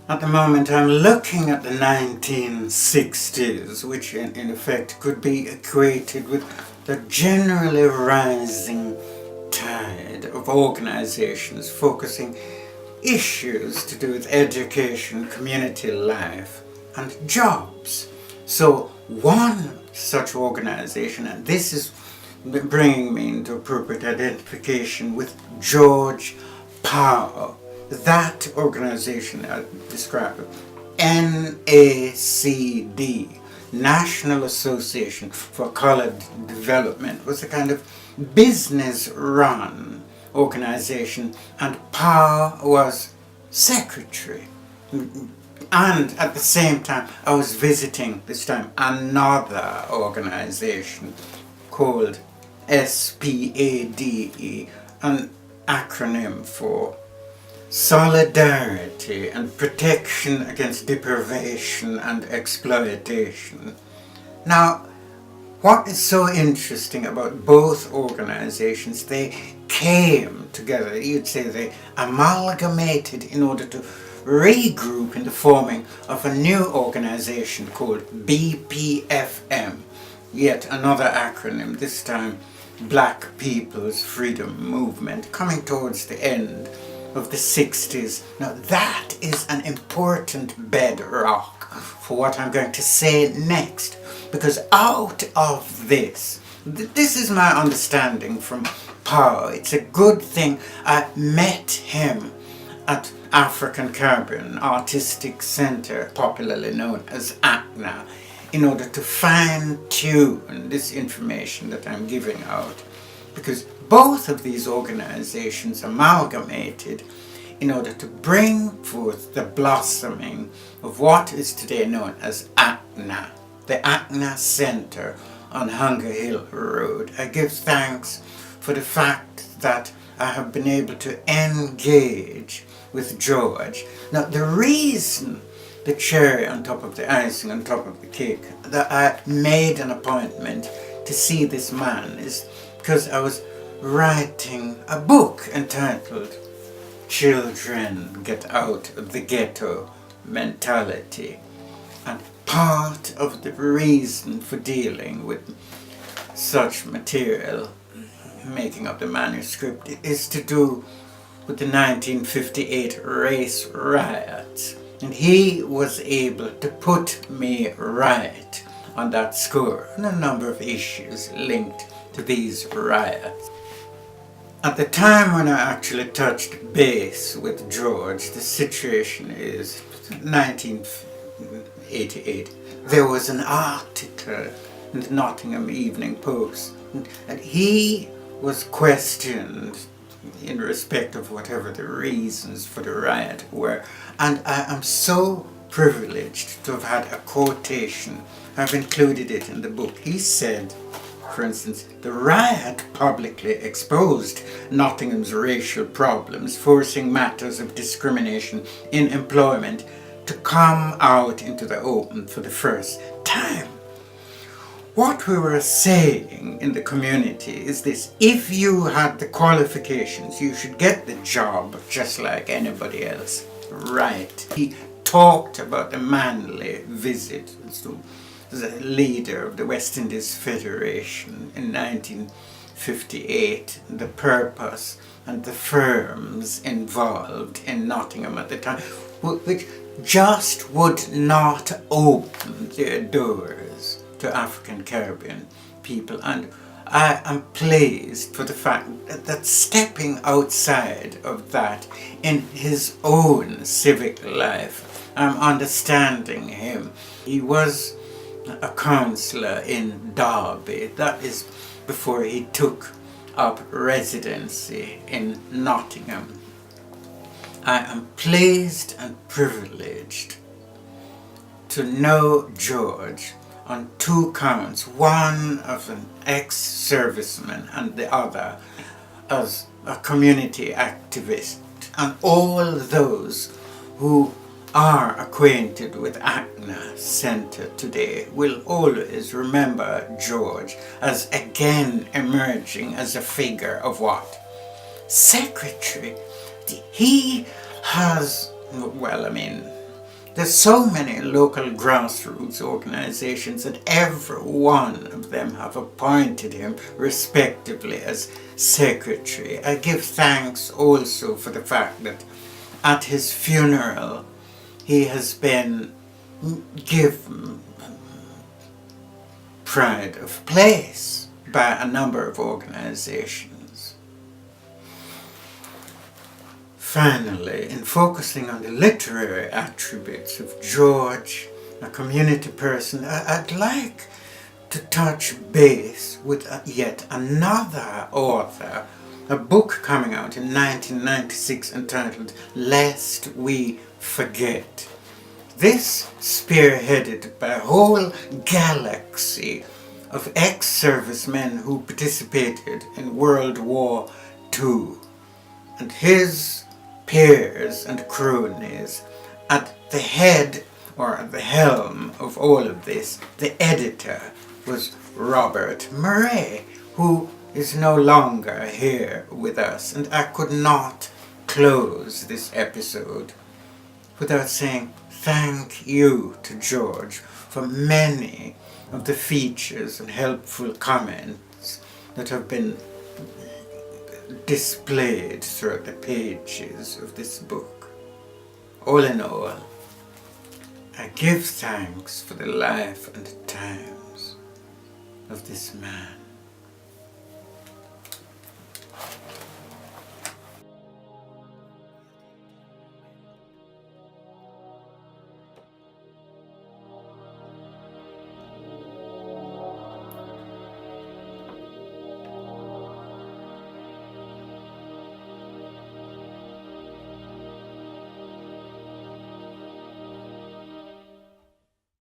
At the moment I'm looking at the 1960s, which in effect could be equated with the generally rising tide of organizations focusing issues to do with education, community life, and jobs. So one such organization, and this is bringing me into appropriate identification with George Powe. That organization I described it, NACD, National Association for Colored Development, was a kind of business-run organization, and Powe was secretary. And at the same time, I was visiting, this time, another organization called SPADE, an acronym for Solidarity and Protection Against Deprivation and Exploitation. Now, what is so interesting about both organizations, they came together, you'd say they amalgamated in order to regroup in the forming of a new organization called BPFM, yet another acronym, this time Black People's Freedom Movement, coming towards the end of the 60s. Now that is an important bedrock for what I'm going to say next, because out of this is my understanding from Powe. It's a good thing I met him at African Caribbean Artistic Center, popularly known as ACNA, in order to fine-tune this information that I'm giving out, because both of these organizations amalgamated in order to bring forth the blossoming of what is today known as ACNA, the ACNA Center on Hunger Hill Road. I give thanks for the fact that I have been able to engage with George. Now, the reason, the cherry on top of the icing on top of the cake, that I made an appointment to see this man is because I was writing a book entitled Children Get Out of the Ghetto Mentality. And part of the reason for dealing with such material, making up the manuscript, is to do with the 1958 race riots. And he was able to put me right on that score on a number of issues linked to these riots. At the time when I actually touched base with George, the situation is 1988. There was an article in the Nottingham Evening Post, and he was questioned in respect of whatever the reasons for the riot were. And I am so privileged to have had a quotation. I've included it in the book. He said, for instance, the riot publicly exposed Nottingham's racial problems, forcing matters of discrimination in employment to come out into the open for the first time. What we were saying in the community is this: if you had the qualifications, you should get the job just like anybody else. Right. He talked about the Manly visit to the leader of the West Indies Federation in 1958, the purpose and the firms involved in Nottingham at the time, which just would not open their doors to African Caribbean people. And I am pleased for the fact that stepping outside of that in his own civic life, I'm understanding him. He was a councillor in Derby, that is before he took up residency in Nottingham. I am pleased and privileged to know George on two counts, one as an ex-serviceman and the other as a community activist. And all those who are acquainted with ACNA Centre today will always remember George as again emerging as a figure of what? Secretary. He has, well, I mean, There's so many local grassroots organizations, and every one of them have appointed him respectively as secretary. I give thanks also for the fact that at his funeral he has been given pride of place by a number of organizations. Finally, in focusing on the literary attributes of George, a community person, I'd like to touch base with yet another author, a book coming out in 1996 entitled Lest We Forget. This spearheaded by a whole galaxy of ex-servicemen who participated in World War II, and his peers and cronies. At the head or at the helm of all of this, the editor was Robert Murray, who is no longer here with us, and I could not close this episode without saying thank you to George for many of the features and helpful comments that have been displayed throughout the pages of this book. All in all, I give thanks for the life and times of this man.